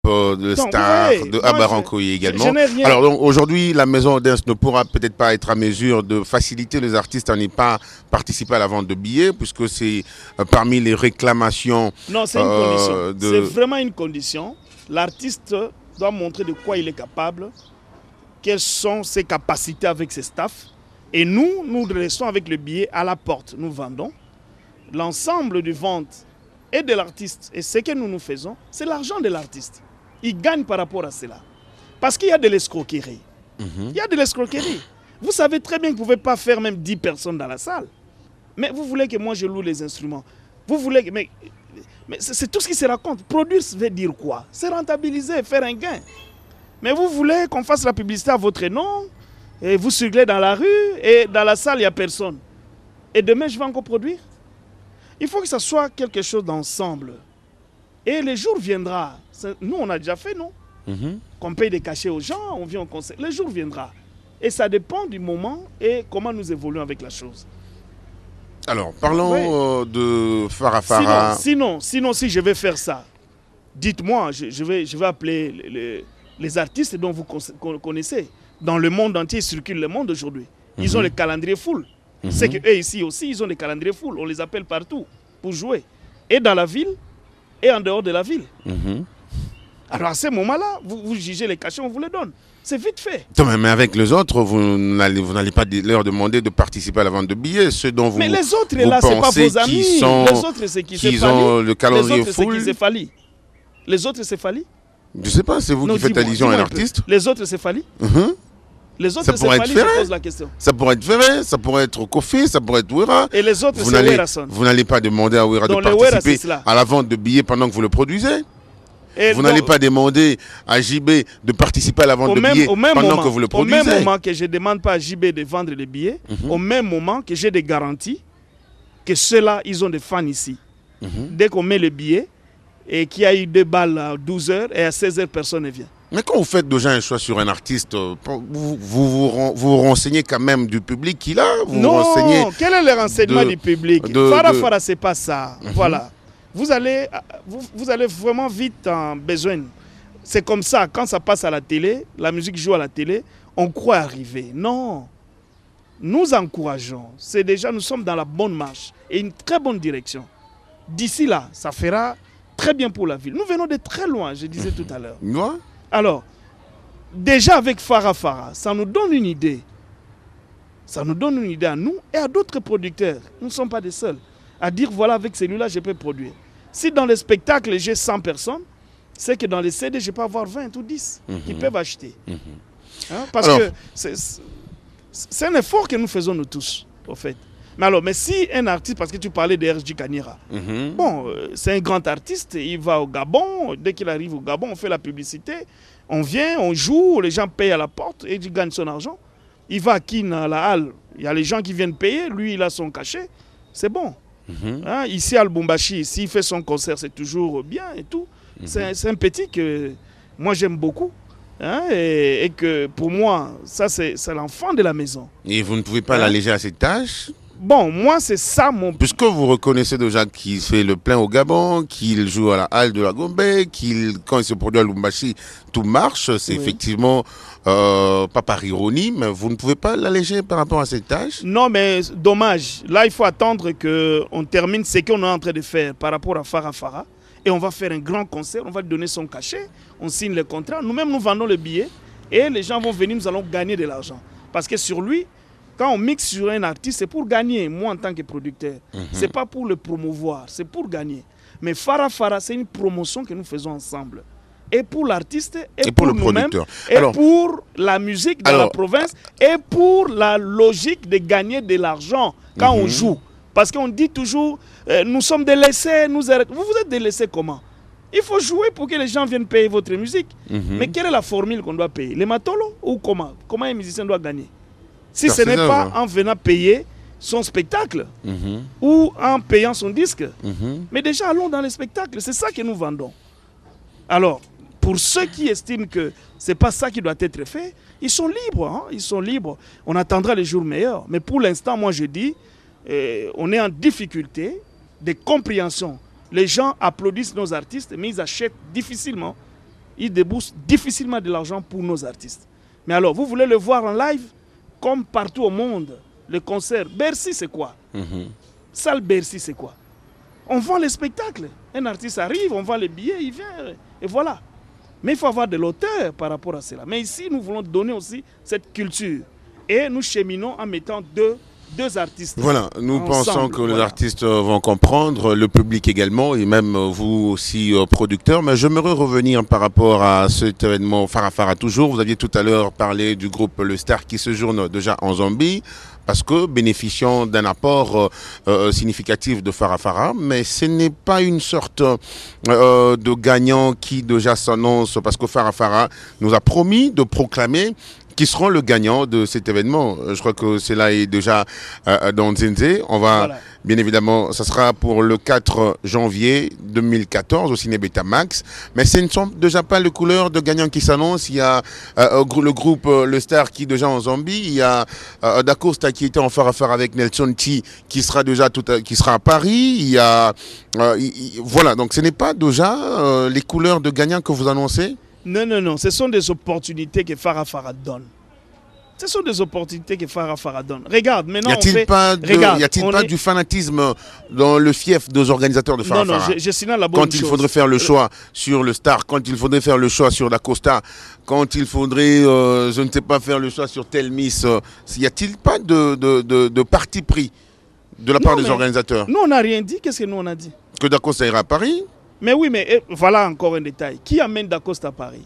de stars, de Abarankoye également. Je alors donc aujourd'hui, la maison Odense ne pourra peut-être pas être à mesure de faciliter les artistes à n'y pas participer à la vente de billets, puisque c'est parmi les réclamations. Non, c'est une condition. C'est vraiment une condition. L'artiste doit montrer de quoi il est capable, quelles sont ses capacités avec ses staffs. Et nous restons avec le billet à la porte. Nous vendons. L'ensemble du vente et de l'artiste, et ce que nous faisons, c'est l'argent de l'artiste. Il gagne par rapport à cela. Parce qu'il y a de l'escroquerie. Il y a de l'escroquerie. Vous savez très bien que vous ne pouvez pas faire même 10 personnes dans la salle. Mais vous voulez que moi je loue les instruments. Vous voulez que... Mais c'est tout ce qui se raconte. Produire, ça veut dire quoi? C'est rentabiliser, faire un gain. Mais vous voulez qu'on fasse la publicité à votre nom, et vous circulez dans la rue, et dans la salle, il n'y a personne. Et demain, je vais encore produire. Il faut que ça soit quelque chose d'ensemble. Et le jour viendra. Nous, on a déjà fait, non? Qu'on paye des cachets aux gens, on vient au concert. Le jour viendra. Et ça dépend du moment et comment nous évoluons avec la chose. Alors, parlons de Farah Farah. Sinon, si je vais faire ça, dites-moi, je vais appeler les artistes dont vous connaissez. Dans le monde entier, ils circulent le monde aujourd'hui. Ils ont le calendrier full. C'est qu'eux ici aussi, ils ont des calendriers full. On les appelle partout pour jouer. Et dans la ville, et en dehors de la ville. Alors à ce moment-là, vous jugez les cachets, on vous les donne. C'est vite fait. Mais avec les autres, vous n'allez pas leur demander de participer à la vente de billets. Ceux dont vous, mais les autres, là, ce n'est pas vos amis. Les autres, c'est qui s'est ont le calendrier full. Les autres, c'est Fali. Je ne sais pas, c'est vous qui faites allusion à un artiste. Les autres, c'est Fali. Les autres, c'est Fali, je pose la question. Ça pourrait être Ferré, ça pourrait être Kofi, ça pourrait être Wera. Et les autres, c'est Werason. Vous n'allez pas demander à Wera de participer à la vente de billets pendant que vous le produisez. Vous n'allez pas demander à JB de participer à la vente de billets pendant que vous le produisez. Au même moment que je ne demande pas à JB de vendre les billets, au même moment que j'ai des garanties que ceux-là, ils ont des fans ici. Dès qu'on met le billet et qu'il y a eu 2 balles à 12h et à 16h, personne ne vient. Mais quand vous faites déjà un choix sur un artiste, vous renseignez quand même du public qu'il a. Non, quel est le renseignement du public? Farah, c'est pas ça. Voilà. Vous allez vraiment vite en besoin. C'est comme ça, quand ça passe à la télé, la musique joue à la télé, on croit arriver. Non. Nous encourageons. C'est déjà, nous sommes dans la bonne marche et une très bonne direction. D'ici là, ça fera très bien pour la ville. Nous venons de très loin, je disais tout à l'heure. Alors, déjà avec Farah, ça nous donne une idée. Ça nous donne une idée à nous et à d'autres producteurs. Nous ne sommes pas les seuls à dire, voilà, avec celui-là, je peux produire. Si dans les spectacles, j'ai 100 personnes, c'est que dans les CD, je peux avoir 20 ou 10 qui peuvent acheter. Parce que c'est un effort que nous faisons nous tous, au fait. Mais si un artiste, parce que tu parlais de RJ Kanira, c'est un grand artiste, il va au Gabon, dès qu'il arrive au Gabon, on fait la publicité, on vient, on joue, les gens payent à la porte et il gagne son argent. Il va à Kin, à la halle, il y a les gens qui viennent payer, lui il a son cachet, c'est bon. Ici à Lubumbashi, s'il fait son concert, c'est toujours bien et tout. C'est un petit que moi j'aime beaucoup. Et que pour moi, ça c'est l'enfant de la maison. Et vous ne pouvez pas l'alléger à cette tâche? Bon, moi, c'est ça mon... Puisque vous reconnaissez déjà qu'il fait le plein au Gabon, qu'il joue à la halle de la Gombe, quand il se produit à Lubumbashi, tout marche, c'est effectivement pas par ironie, mais vous ne pouvez pas l'alléger par rapport à cette tâche? Non, mais dommage. Là, il faut attendre qu'on termine ce qu'on est en train de faire par rapport à Farah. Et on va faire un grand concert, on va lui donner son cachet, on signe le contrat. Nous-mêmes, nous vendons le billet et les gens vont venir, nous allons gagner de l'argent. Parce que sur lui, quand on mixe sur un artiste, c'est pour gagner, moi en tant que producteur. Ce n'est pas pour le promouvoir, c'est pour gagner. Mais Farah, c'est une promotion que nous faisons ensemble. Et pour l'artiste, et pour le nous-mêmes, producteur. Et pour la musique dans la province, et pour la logique de gagner de l'argent quand on joue. Parce qu'on dit toujours, nous sommes délaissés, vous êtes délaissés comment? Il faut jouer pour que les gens viennent payer votre musique. Mais quelle est la formule qu'on doit payer? Les matolos ou comment? Comment un musicien doit gagner? Si ce n'est pas en venant payer son spectacle ou en payant son disque. Mais déjà, allons dans les spectacles. C'est ça que nous vendons. Alors, pour ceux qui estiment que ce n'est pas ça qui doit être fait, ils sont libres. Ils sont libres. On attendra les jours meilleurs. Mais pour l'instant, moi, je dis, on est en difficulté de compréhension. Les gens applaudissent nos artistes, mais ils achètent difficilement. ils déboursent difficilement de l'argent pour nos artistes. Mais alors, vous voulez le voir en live, comme partout au monde, le concert. Bercy, c'est quoi? Salle Bercy, c'est quoi? On vend les spectacles. Un artiste arrive, on vend les billets, il vient, et voilà. Mais il faut avoir de l'auteur par rapport à cela. Mais ici, nous voulons donner aussi cette culture. Et nous cheminons en mettant deux artistes. Voilà, nous pensons que les artistes vont comprendre, le public également, et même vous aussi, producteurs. Mais j'aimerais revenir par rapport à cet événement Farafara toujours. Vous aviez tout à l'heure parlé du groupe Le Star qui séjourne déjà en Zambie, parce que bénéficiant d'un apport significatif de Farafara, mais ce n'est pas une sorte de gagnant qui déjà s'annonce, parce que Farafara nous a promis de proclamer qui seront le gagnant de cet événement. Je crois que cela est déjà dans Nzenze. On va, bien évidemment, ça sera pour le 4 janvier 2014 au Ciné Betamax. Mais ce ne sont déjà pas les couleurs de gagnants qui s'annoncent. Il y a le groupe Le Star qui est déjà en Zambie. Il y a Dacosta qui était en Farafara avec Nelson T qui sera déjà qui sera à Paris. Il y a voilà, donc ce n'est pas déjà les couleurs de gagnants que vous annoncez. Non, non, non, ce sont des opportunités que Farafara donne. Ce sont des opportunités que Farafara donne. Regarde, maintenant y a-t-il pas du fanatisme dans le fief des organisateurs de Farafara? Non, non, je signale la bonne chose. Quand il faudrait faire le choix sur le Star, quand il faudrait faire le choix sur Dacosta, quand il faudrait, je ne sais pas, faire le choix sur tel Miss, y a-t-il pas de parti pris de la part des organisateurs? Nous, on n'a rien dit. Qu'est-ce que nous, on a dit? Que Dacosta ira à Paris? Mais oui, mais voilà encore un détail. Qui amène Dacosta à Paris?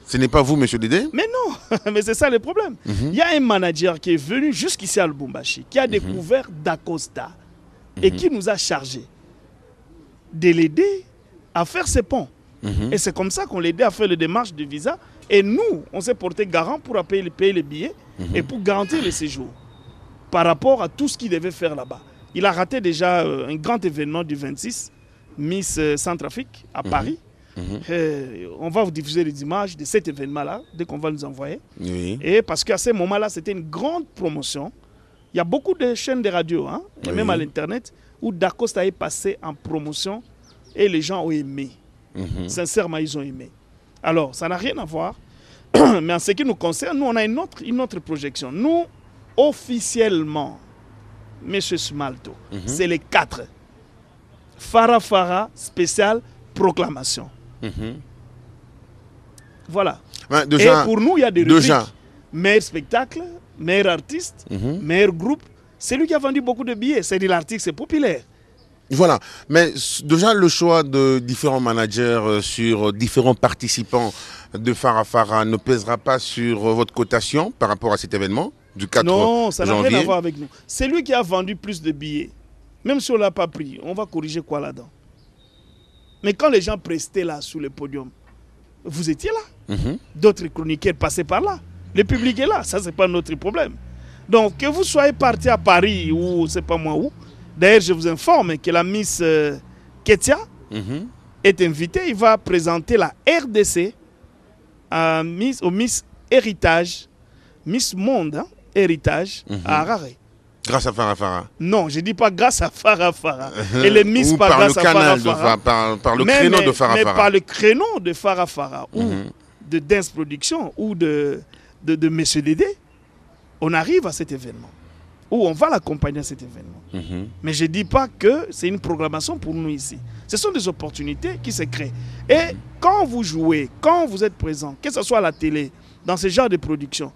Ce n'est pas vous, monsieur Dédé? Mais non, mais c'est ça le problème. Il y a un manager qui est venu jusqu'ici à Lubumbashi, qui a découvert Dacosta et qui nous a chargé de l'aider à faire ses ponts. Et c'est comme ça qu'on l'a aidé à faire les démarches de visa. Et nous, on s'est porté garant pour payer les billets et pour garantir le séjour par rapport à tout ce qu'il devait faire là-bas. Il a raté déjà un grand événement du 26, Miss Centrafrique à Paris. On va vous diffuser les images de cet événement-là, dès qu'on va nous envoyer. Et parce qu'à ce moment-là, c'était une grande promotion. Il y a beaucoup de chaînes de radio, hein, et même à l'Internet, où Dacosta est passé en promotion et les gens ont aimé. Sincèrement, ils ont aimé. Alors, ça n'a rien à voir. Mais en ce qui nous concerne, nous, on a une autre projection. Nous, officiellement, M. Smalto, c'est les 4. Farafara spécial proclamation. Voilà. Déjà, et pour nous, il y a des rubriques. Meilleur spectacle, meilleur artiste, meilleur groupe. C'est lui qui a vendu beaucoup de billets. C'est-à-dire l'artiste, c'est populaire. Voilà. Mais déjà, le choix de différents managers sur différents participants de Farafara ne pèsera pas sur votre cotation par rapport à cet événement du 4 janvier? Non, ça n'a rien à voir avec nous. C'est lui qui a vendu plus de billets. Même si on ne l'a pas pris, on va corriger quoi là-dedans? Mais quand les gens prestaient là, sous le podium, vous étiez là. D'autres chroniqueurs passaient par là. Le public est là. Ça, ce n'est pas notre problème. Donc, que vous soyez parti à Paris ou je ne sais pas moi où, d'ailleurs, je vous informe que la Miss Ketia est invitée. Il va présenter la RDC au Miss Héritage, Miss Monde, hein, Héritage à Harare. Grâce à Farafara? Non, je ne dis pas grâce à Farafara. Et les Miss pas grâce à Farafara. Par le créneau de Farafara. Mais par le créneau de Farafara ou de Dance Production ou de M. Dédé, on arrive à cet événement. Ou on va l'accompagner à cet événement. Mais je ne dis pas que c'est une programmation pour nous ici. Ce sont des opportunités qui se créent. Et quand vous jouez, quand vous êtes présent, que ce soit à la télé, dans ce genre de production,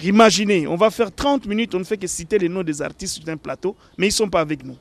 imaginez, on va faire 30 minutes, on ne fait que citer les noms des artistes sur un plateau, mais ils ne sont pas avec nous.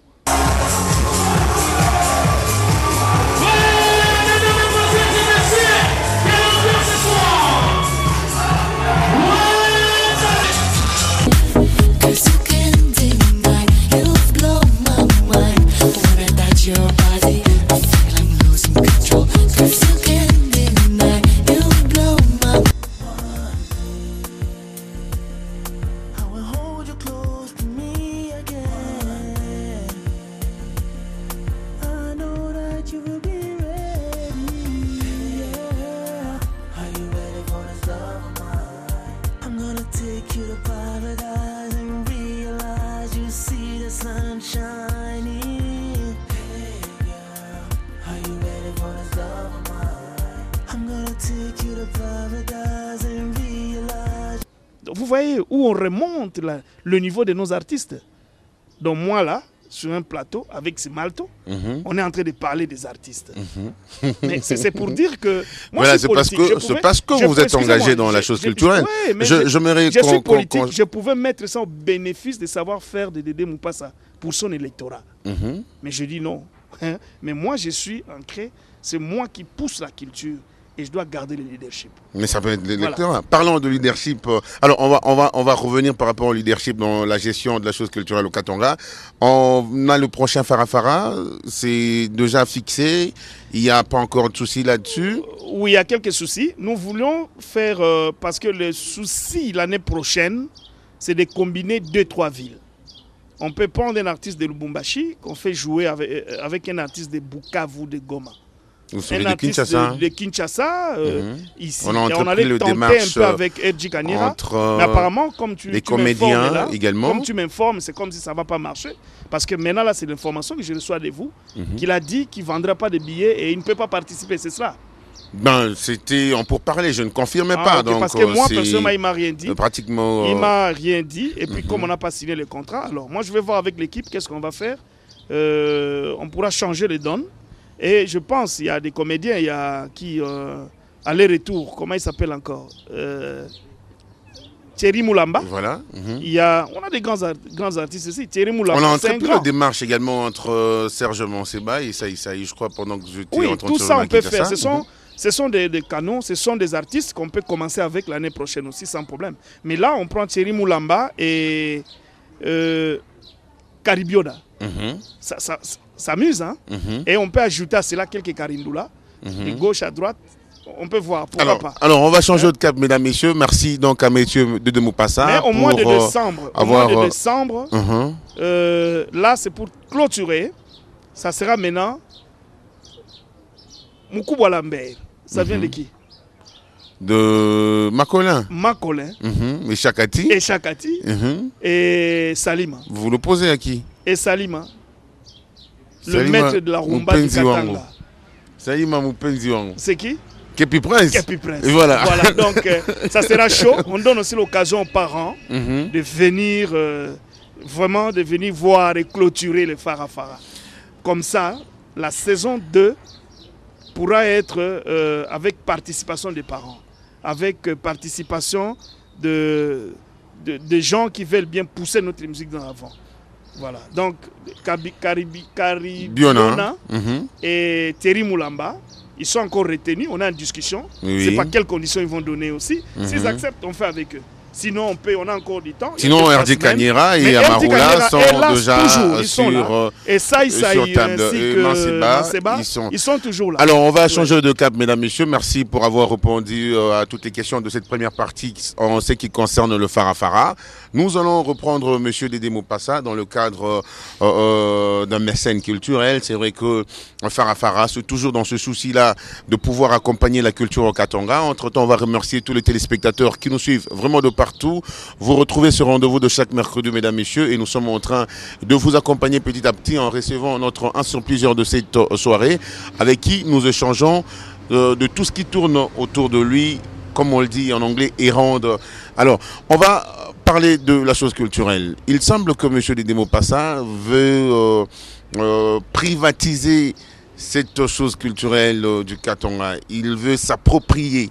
vous voyez où on remonte le niveau de nos artistes. Donc moi là, sur un plateau avec ces maltos, on est en train de parler des artistes. Mais c'est pour dire que moi, voilà, c'est parce que vous êtes engagé dans la chose culturelle. Je suis politique, je pouvais mettre ça au bénéfice de savoir-faire de Dédé Moupassah pour son électorat. Mais je dis non. Mais moi, je suis ancré, c'est moi qui pousse la culture. Et je dois garder le leadership. Mais ça peut être l'électorat. Voilà. Parlons de leadership. Alors, on va revenir par rapport au leadership dans la gestion de la chose culturelle au Katanga. On a le prochain Farafara. C'est déjà fixé. Il n'y a pas encore de soucis là-dessus. Oui, il y a quelques soucis. Nous voulions faire... parce que le souci l'année prochaine, c'est de combiner 2-3 villes. On peut prendre un artiste de Lubumbashi qu'on fait jouer avec un artiste de Bukavu, de Goma. Un artiste de Kinshasa, ici. On allait le tenter un peu avec Edji Kanira. Mais apparemment, comme tu comédiens là, également. Comme tu m'informes, c'est comme si ça ne va pas marcher. Parce que maintenant, là, c'est l'information que je reçois de vous, qu'il a dit qu'il ne vendra pas de billets et il ne peut pas participer, c'est cela. Ben, c'était pour parler, je ne confirmais pas. Okay, donc, parce que moi, personnellement, il ne m'a rien dit. Pratiquement. Il ne m'a rien dit. Et puis, comme on n'a pas signé le contrat, alors moi, je vais voir avec l'équipe qu'est-ce qu'on va faire. On pourra changer les donnes. Et je pense qu'il y a des comédiens, il y a qui, aller-retour, comment il s'appelle encore Thierry Moulamba. Voilà. On a des grands artistes ici. Thierry Moulamba. On a entrepris la démarche également entre Serge Monseba et Saïsaï, je crois, pendant que j'étais en train de tout ça on peut faire. Ce sont des canons, ce sont des artistes qu'on peut commencer avec l'année prochaine aussi sans problème. Mais là, on prend Thierry Moulamba et Caribioda. Ça s'amuse, hein. Et on peut ajouter à cela quelques Karindoula, de gauche à droite. On peut voir, pourquoi pas. Alors, on va changer de cap, mesdames, messieurs. Merci donc à messieurs de Moupassah. Mais au mois de décembre, là, c'est pour clôturer. Ça sera maintenant Moukouba Lambert. Ça vient de qui? De Macolin. Et Chakati. Et Salima. Vous le posez à qui? Et Salima. Le maître de la rumba du Katanga. Salima Moupenzi Wango. C'est qui? Kepi Prince. Et voilà. Donc, ça sera chaud. On donne aussi l'occasion aux parents de venir, vraiment, de venir voir et clôturer le Farafara. Comme ça, la saison 2 pourra être avec participation des parents, avec participation de gens qui veulent bien pousser notre musique dans l'avant. Voilà, donc Caribiona et Thierry Moulamba, ils sont encore retenus, on a une discussion. Je ne sais pas quelles conditions ils vont donner aussi. S'ils acceptent, on fait avec eux. Sinon, on a encore du temps. Sinon, Erdi Kanira et Amaroula sont déjà sur table. Ils sont toujours là. Alors, on va changer de cap, mesdames, messieurs. Merci pour avoir répondu à toutes les questions de cette première partie en ce qui concerne le Farafara. Nous allons reprendre M. Dédé Moupassah dans le cadre d'un mécène culturel. C'est vrai que Farafara, c'est toujours dans ce souci-là de pouvoir accompagner la culture au Katanga. Entre-temps, on va remercier tous les téléspectateurs qui nous suivent vraiment de partout. Vous retrouvez ce rendez-vous de chaque mercredi, mesdames, messieurs, et nous sommes en train de vous accompagner petit à petit en recevant notre un sur plusieurs de cette soirée, avec qui nous échangeons de tout ce qui tourne autour de lui, comme on le dit en anglais, errand. Alors, on va parler de la chose culturelle. Il semble que M. Dédé Moupassah veut privatiser cette chose culturelle du Katanga. Il veut s'approprier.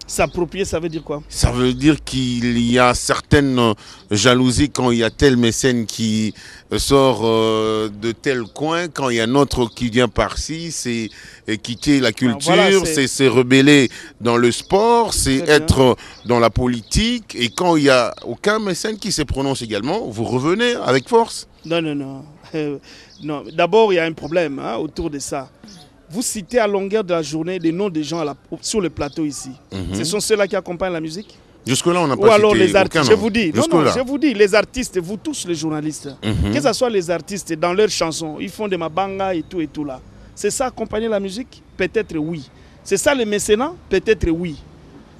S'approprier, ça veut dire quoi? Ça veut dire qu'il y a certaines jalousies quand il y a tel mécène qui sort de tel coin, quand il y a un autre qui vient par-ci, c'est quitter la culture, c'est se rebeller dans le sport, c'est être dans la politique. Et quand il n'y a aucun mécène qui se prononce également, vous revenez avec force. Non. Non. D'abord, il y a un problème autour de ça. Vous citez à longueur de la journée des noms des gens sur le plateau ici. Ce sont ceux-là qui accompagnent la musique? Jusque-là, on n'a pas cité. Ou alors les artistes, je vous dis, je vous dis, les artistes, vous tous les journalistes, que ce soit les artistes dans leurs chansons, ils font des mabanga et tout là. C'est ça accompagner la musique? Peut-être oui. C'est ça le mécénat? Peut-être oui.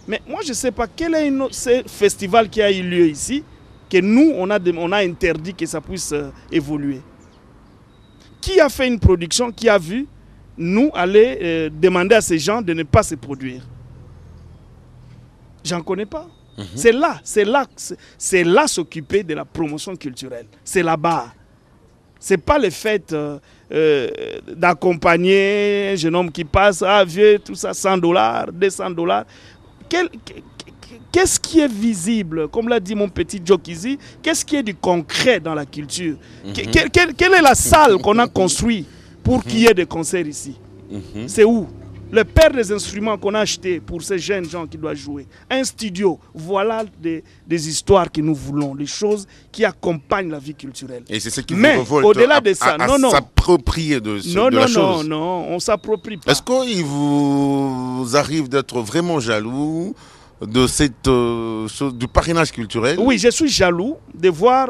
Mais moi, je ne sais pas quel est ce festival qui a eu lieu ici, que nous, on a interdit que ça puisse évoluer. Qui a fait une production, qui a vu nous aller demander à ces gens de ne pas se produire? J'en connais pas. C'est là s'occuper de la promotion culturelle. C'est là-bas. C'est pas le fait d'accompagner un jeune homme qui passe, ah vieux, tout ça, $100, $200. Qu'est-ce qui est visible? Comme l'a dit mon petit Jokizi, qu'est-ce qui est du concret dans la culture? Quelle est la salle qu'on a construite pour qu'il y ait des concerts ici? C'est où? Le père des instruments qu'on a acheté pour ces jeunes gens qui doivent jouer. Un studio. Voilà des histoires que nous voulons, des choses qui accompagnent la vie culturelle. Et c'est ce qui vous révolte au-delà de ça, non. S'approprier de la chose. Non, on s'approprie pas. Est-ce qu'il vous arrive d'être vraiment jaloux de cette chose, du parrainage culturel? Oui, je suis jaloux de voir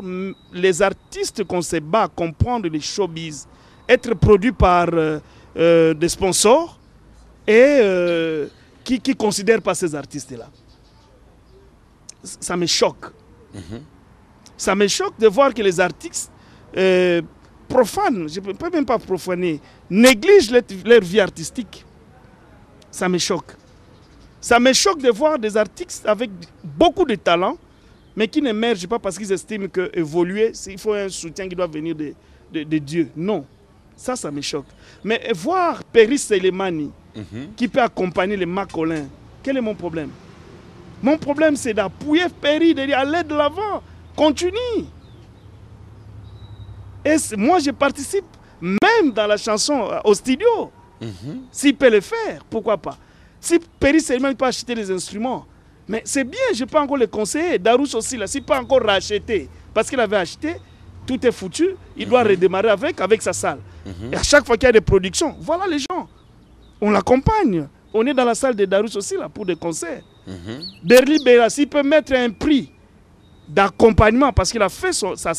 les artistes qu'on se bat à comprendre les showbiz être produits par des sponsors et qui ne considèrent pas ces artistes-là. Ça me choque. Ça me choque de voir que les artistes profanent, je ne peux même pas profaner, négligent leur vie artistique. Ça me choque. Ça me choque de voir des artistes avec beaucoup de talent, mais qui n'émergent pas parce qu'ils estiment qu'évoluer, il faut un soutien qui doit venir de Dieu. Non. Ça me choque. Mais voir Péris Selemani, qui peut accompagner les Macolin, quel est mon problème? Mon problème, c'est d'appuyer Péris, de dire allez de l'avant, continue. Et moi, je participe même dans la chanson au studio. S'il peut le faire, pourquoi pas? Si Péris Selemani peut acheter des instruments, mais c'est bien, je peux encore le conseiller. Darousse aussi, là, s'il peut encore racheter, parce qu'il avait acheté, tout est foutu, il doit redémarrer avec sa salle. Et à chaque fois qu'il y a des productions, voilà les gens. On l'accompagne. On est dans la salle de Darousse aussi là, pour des concerts. Berli Bera, s'il peut mettre un prix d'accompagnement parce qu'il a fait sa salle.